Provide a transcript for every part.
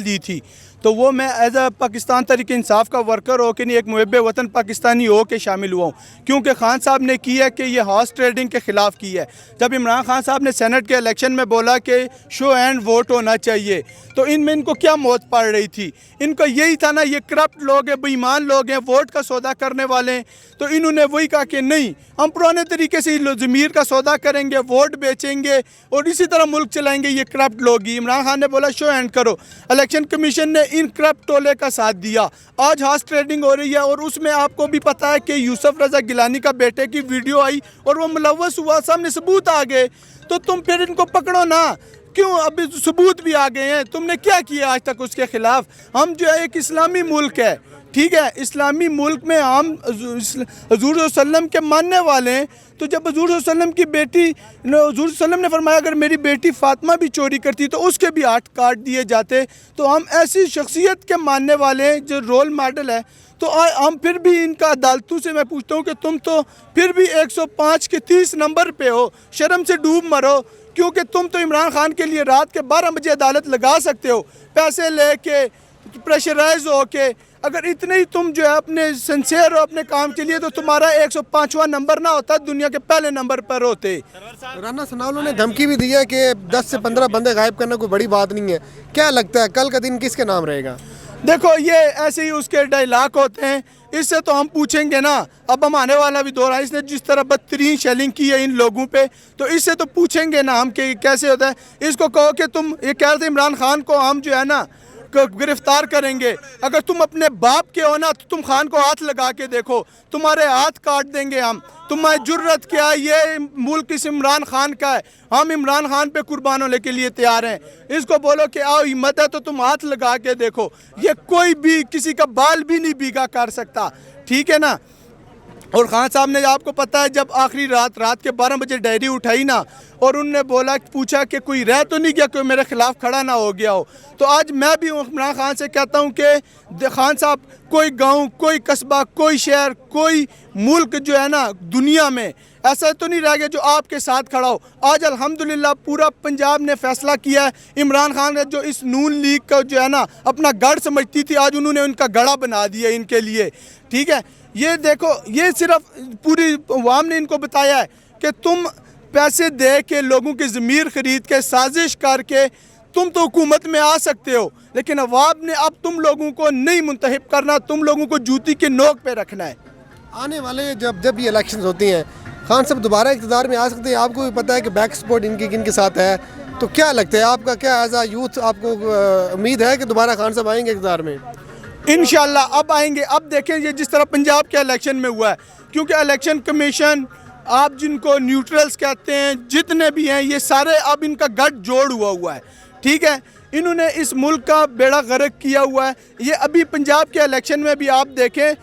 दी थी, तो वो मैं एज अ पाकिस्तान तहरीक इंसाफ का वर्कर हो के नहीं, एक मुहब्बे वतन पाकिस्तानी हो के शामिल हुआ हूँ, क्योंकि खान साहब ने की है कि ये हॉर्स ट्रेडिंग के ख़िलाफ़ की है। जब इमरान खान साहब ने सेनेट के इलेक्शन में बोला कि शो एंड वोट होना चाहिए, तो इनमें इनको क्या मौत पड़ रही थी? इनको यही था ना, ये करप्ट लोग हैं, बेईमान लोग हैं, वोट का सौदा करने वाले हैं। तो इन्होंने वही कहा कि नहीं, हम पुराने तरीके से ज़मीर का सौदा करेंगे, वोट बेचेंगे और इसी तरह मुल्क चलाएंगे ये करप्ट लोग ही। इमरान खान ने बोला शो एंड करो, इलेक्शन कमीशन ने इन करप्ट टोले का साथ दिया। आज हॉर्स ट्रेडिंग हो रही है और उसमें आपको भी पता है कि यूसुफ रज़ा गिलानी का बेटे की वीडियो आई और वो मुलव्वस हुआ, सामने सबूत आ गए। तो तुम फिर इनको पकड़ो ना, क्यों? अभी सबूत भी आ गए हैं, तुमने क्या किया आज तक उसके ख़िलाफ़? हम जो है एक इस्लामी मुल्क है, ठीक है, इस्लामी मुल्क में हम हुज़ूर सल्लम के मानने वाले हैं। तो जब हुज़ूर सल्लम की बेटी, हुज़ूर सल्लम ने फरमाया अगर मेरी बेटी फ़ातिमा भी चोरी करती तो उसके भी हाथ काट दिए जाते। तो हम ऐसी शख्सियत के मानने वाले हैं जो रोल मॉडल है। तो हम फिर भी इनका अदालतों से मैं पूछता हूँ कि तुम तो फिर भी 105 के 30 नंबर पे हो, शर्म से डूब मरो, क्योंकि तुम तो इमरान खान के लिए रात के 12 बजे अदालत लगा सकते हो, पैसे लेके, प्रेशराइज हो के। अगर इतने ही तुम जो है अपने सिंसियर हो अपने काम के लिए, तो तुम्हारा 105वां नंबर ना होता, दुनिया के पहले नंबर पर होते। राना सनाउल्लाह ने धमकी भी दी है कि 10 से 15 बंदे गायब करना कोई बड़ी बात नहीं है। क्या लगता है कल का दिन किसके नाम रहेगा? देखो, ये ऐसे ही उसके डायलॉग होते हैं, इससे तो हम पूछेंगे ना। अब हम आने वाला भी दौर है, इसने जिस तरह बदतरीन शेलिंग की है इन लोगों पे, तो इससे तो पूछेंगे ना हम कि कैसे होता है। इसको कहो कि तुम ये कह रहे थे इमरान खान को हम जो है ना गिरफ्तार करेंगे, अगर तुम अपने बाप के हो ना तो तुम खान को हाथ लगा के देखो, तुम्हारे हाथ काट देंगे हम। तुम्हारी जुर्रत क्या है? ये मुल्क इस इमरान खान का है, हम इमरान खान पे कुर्बान होने के लिए तैयार हैं। इसको बोलो कि आओ हिम्मत है तो तुम हाथ लगा के देखो, ये कोई भी किसी का बाल भी नहीं भीगा कर सकता, ठीक है ना। और खान साहब ने, आपको पता है, जब आखिरी रात के 12 बजे डायरी उठाई ना, और उनने बोला, पूछा कि कोई रह तो नहीं गया, कोई मेरे खिलाफ खड़ा ना हो गया हो। तो आज मैं भी इमरान खान से कहता हूं कि खान साहब, कोई गांव, कोई कस्बा, कोई शहर, कोई मुल्क जो है ना दुनिया में ऐसा तो नहीं रह गया जो आपके साथ खड़ा हो। आज अल्हम्दुलिल्लाह पूरा पंजाब ने फैसला किया है। इमरान खान ने जो इस नून लीग का जो है ना अपना गढ़ समझती थी, आज उन्होंने उनका गढ़ा बना दिया इनके लिए, ठीक है। ये देखो, ये सिर्फ पूरी अवाम ने इनको बताया है कि तुम पैसे दे के, लोगों की ज़मीर ख़रीद के, साजिश करके तुम तो हुकूमत में आ सकते हो, लेकिन अवाम ने अब तुम लोगों को नहीं मुंतखब करना, तुम लोगों को जूती के नोक पे रखना है। आने वाले जब ये इलेक्शंस होती हैं, खान साहब दोबारा इक़्तिदार में आ सकते हैं। आपको भी पता है कि बैक सपोर्ट इनके साथ है, तो क्या लगता है आपका, क्या एज आ यूथ आपको उम्मीद है कि दोबारा खान साहब आएंगे इक़्तिदार में? इंशाल्लाह अब आएंगे। अब देखें ये जिस तरह पंजाब के इलेक्शन में हुआ है, क्योंकि इलेक्शन कमीशन, आप जिनको न्यूट्रल्स कहते हैं, जितने भी हैं, ये सारे अब इनका गठजोड़ हुआ है, ठीक है। इन्होंने इस मुल्क का बेड़ा गर्क किया हुआ है। ये अभी पंजाब के इलेक्शन में भी आप देखें,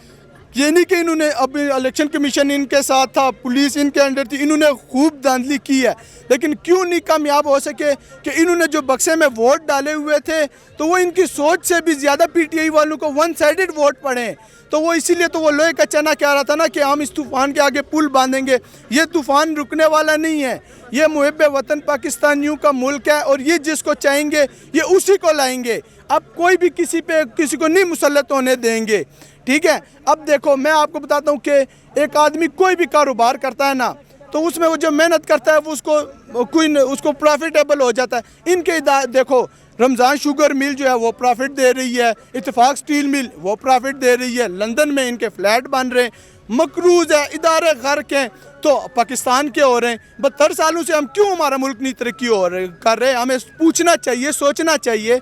ये नहीं कि इन्होंने, अभी इलेक्शन कमीशन इनके साथ था, पुलिस इनके अंडर थी, इन्होंने खूब धांधली की है, लेकिन क्यों नहीं कामयाब हो सके? कि इन्होंने जो बक्से में वोट डाले हुए थे, तो वो इनकी सोच से भी ज़्यादा पीटीआई वालों को वन साइडेड वोट पड़े, तो वो इसीलिए तो वो लोहे का चना कह रहा था ना कि हम इस तूफ़ान के आगे पुल बांधेंगे। ये तूफ़ान रुकने वाला नहीं है, ये मुहब्बे वतन पाकिस्तानियों का मुल्क है, और ये जिसको चाहेंगे ये उसी को लाएंगे। अब कोई भी किसी को नहीं मुसल्लत होने देंगे, ठीक है। अब देखो, मैं आपको बताता हूँ कि एक आदमी कोई भी कारोबार करता है ना, तो उसमें वो जो मेहनत करता है वो उसको प्रॉफिटेबल हो जाता है। इनके देखो, रमज़ान शुगर मिल जो है वो प्रॉफिट दे रही है, इत्तेफाक स्टील मिल वो प्रॉफिट दे रही है, लंदन में इनके फ्लैट बन रहे हैं, मकरूज़ है, इदारे गर्क हैं, तो पाकिस्तान के हो रहे हैं। 72 सालों से हम क्यों, हमारा मुल्क नहीं तरक्की कर रहे? हमें पूछना चाहिए, सोचना चाहिए।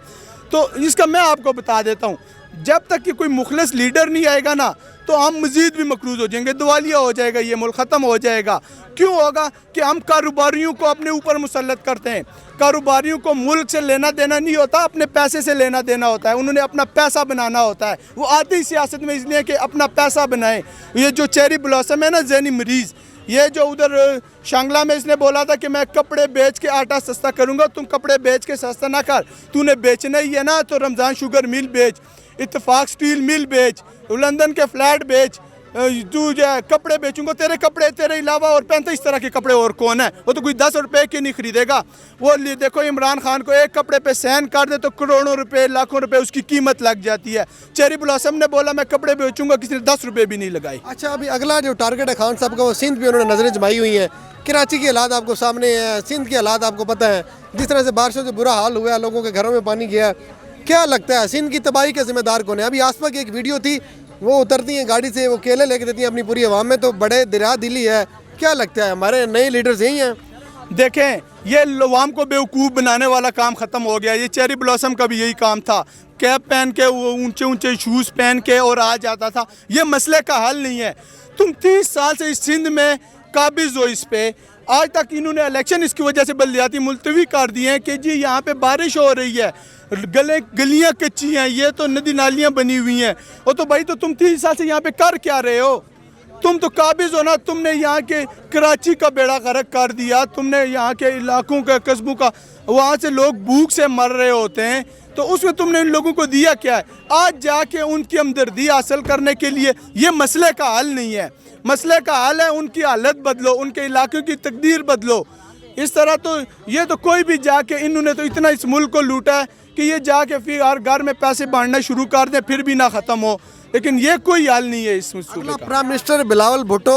तो इसका मैं आपको बता देता हूँ, जब तक कि कोई मुखलिस लीडर नहीं आएगा ना, तो हम मज़ीद भी मकरूज़ हो जाएंगे, दिवालिया हो जाएगा ये मुल्क, ख़त्म हो जाएगा। क्यों होगा? कि हम कारोबारियों को अपने ऊपर मुसल्लत करते हैं। कारोबारियों को मुल्क से लेना देना नहीं होता, अपने पैसे से लेना देना होता है। उन्होंने अपना पैसा बनाना होता है। वो आते ही सियासत में इसलिए कि अपना पैसा बनाएं। ये जो चेरी ब्लॉसम है ना, ज़हनी मरीज़, ये जो उधर शांगला में इसने बोला था कि मैं कपड़े बेच के आटा सस्ता करूँगा, तुम कपड़े बेच के सस्ता ना कर, तूने बेचना ही है ना, तो रमज़ान शुगर मिल बेच, इत्तेफाक स्टील मिल बेच, लंदन के फ्लैट बेच, तू जो है कपड़े बेचूंगा, तेरे कपड़े तेरे अलावा और 35 तरह के कपड़े और कौन है, वो तो कोई 10 रुपए के नहीं खरीदेगा। वो देखो इमरान खान को एक कपड़े पे साइन कर दे तो करोड़ों रुपए लाखों रुपए उसकी कीमत लग जाती है। चेरी ब्लॉसम ने बोला मैं कपड़े बेचूंगा, किसी ने 10 रुपए भी नहीं लगाई। अच्छा, अभी अगला जो टारगेट है खान साहब का वो सिंध पे उन्होंने नजरें जमाई हुई हैं। कराची के हालात आपको सामने हैं, सिंध के हालात आपको पता है, जिस तरह से बारिशों से बुरा हाल हुआ है, लोगों के घरों में पानी गया है। क्या लगता है सिंध की तबाही के जिम्मेदार कौन है? अभी आसपा की एक वीडियो थी, वो उतरती हैं गाड़ी से, वो केले लेके देती हैं अपनी पूरी आवाम में, तो बड़े दरिया दिली है। क्या लगता है हमारे नए लीडर्स यही हैं? देखें, ये अवाम को बेवकूफ़ बनाने वाला काम ख़त्म हो गया। ये चेरी ब्लॉसम का भी यही काम था, कैप पहन के वो ऊंचे ऊंचे शूज़ पहन के और आ जाता था। ये मसले का हल नहीं है। तुम 30 साल से इस सिंध में काबिज हो इस पे, आज तक इन्होंने इलेक्शन इसकी वजह से बल्दियाती मुलतवी कर दिए हैं कि जी यहाँ पे बारिश हो रही है, गलियाँ कच्ची हैं, ये तो नदी नालियाँ बनी हुई हैं। और तो भाई तो तुम 30 साल से यहाँ पे कर क्या रहे हो? तुम तो काबिज हो ना, तुमने यहाँ के कराची का बेड़ा गर्क कर दिया, तुमने यहाँ के इलाकों का, कस्बों का, वहाँ से लोग भूख से मर रहे होते हैं, तो उसमें तुमने इन लोगों को दिया क्या है? आज जाके उनकी हमदर्दी हासिल करने के लिए ये मसले का हल नहीं है। मसले का हल है उनकी हालत बदलो, उनके इलाके की तकदीर बदलो। इस तरह तो ये तो कोई भी जाके, इन्होंने तो इतना इस मुल्क को लूटा है कि ये जाके फिर हर घर में पैसे बांटना शुरू कर दें फिर भी ना ख़त्म हो, लेकिन ये कोई हल नहीं है इस मसले का। प्राइम मिनिस्टर बिलावल भुट्टो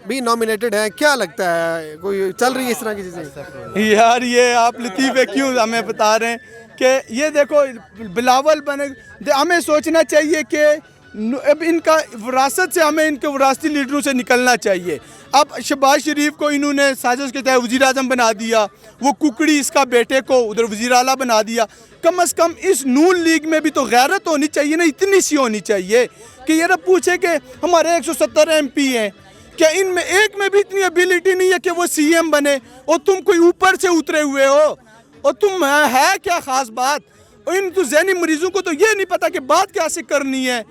भी नॉमिनेटेड है, क्या लगता है कोई चल रही है इस तरह की चीज़ें? यार ये आप लतीफ़े क्यों हमें बता रहे हैं कि ये देखो बिलावल बने, हमें सोचना चाहिए कि अब इनका विरासत से, हमें इनके विरासती लीडरों से निकलना चाहिए। अब शहबाज शरीफ को इन्होंने साजिश के तहत वज़ीर आज़म बना दिया, वो कुकड़ी इसका बेटे को उधर वज़ीर आला बना दिया। कम से कम इस नून लीग में भी तो गैरत होनी चाहिए ना, इतनी सी होनी चाहिए कि ये ना पूछे कि हमारे 170 MP हैं, क्या इनमें एक में भी इतनी एबिलिटी नहीं है कि वो CM बने, और तुम कोई ऊपर से उतरे हुए हो, और तुम है क्या ख़ास बात? और इन तो ज़हनी मरीज़ों को तो ये नहीं पता कि बात कैसे करनी है।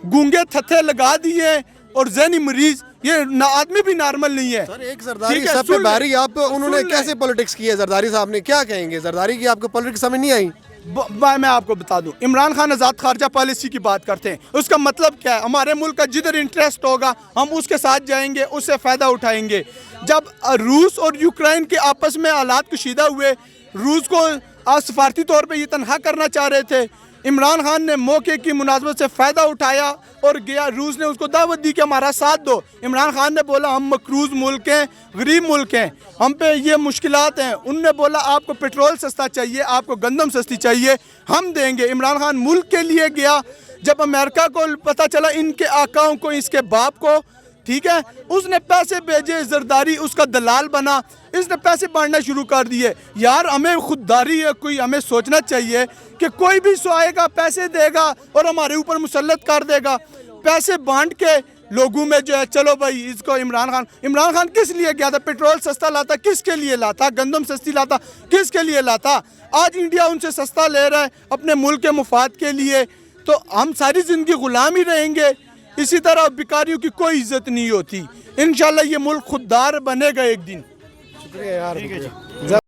गूंगे थत्थे लगा दिए और ज़हनी मरीज़, ये ना आदमी भी नॉर्मल नहीं है। सर एक जरदारी साहब पे बारी, आप उन्होंने कैसे पॉलिटिक्स की है? जरदारी साहब ने क्या कहेंगे? जरदारी की आपको पॉलिटिक्स समझ नहीं आई? मैं आपको बता दूं, इमरान खान आज़ाद खारजा पॉलिसी की बात करते हैं, उसका मतलब क्या है? हमारे मुल्क का जिधर इंटरेस्ट होगा हम उसके साथ जाएंगे, उससे फ़ायदा उठाएंगे। जब रूस और यूक्रेन के आपस में हालात कशीदा हुए, रूस को सफारती तौर पे ये तनहा करना चाह रहे थे, इमरान खान ने मौके की मुनासबत से फ़ायदा उठाया और गया, रूस ने उसको दावत दी कि हमारा साथ दो। इमरान खान ने बोला हम मकरूज़ मुल्क हैं, गरीब मुल्क हैं, हम पे ये मुश्किलात हैं। उनने बोला आपको पेट्रोल सस्ता चाहिए, आपको गंदम सस्ती चाहिए, हम देंगे। इमरान खान मुल्क के लिए गया। जब अमेरिका को पता चला इनके आकाओं को, इसके बाप को, ठीक है, उसने पैसे भेजे, जरदारी उसका दलाल बना, इसने पैसे बांटना शुरू कर दिए। यार हमें खुददारी है, कोई हमें सोचना चाहिए कि कोई भी सो आएगा पैसे देगा और हमारे ऊपर मुसल्लत कर देगा। पैसे बांट के लोगों में जो है, चलो भाई इसको इमरान खान किस लिए गया था? पेट्रोल सस्ता लाता, किसके लिए लाता? गंदम सस्ती लाता, किसके लिए लाता? आज इंडिया उनसे सस्ता ले रहा है अपने मुल्क के मुफाद के लिए, तो हम सारी ज़िंदगी गुलाम ही रहेंगे। इसी तरह भिखारियों की कोई इज्जत नहीं होती। इंशाल्लाह ये मुल्क खुददार बनेगा एक दिन। शुक्रिया यार।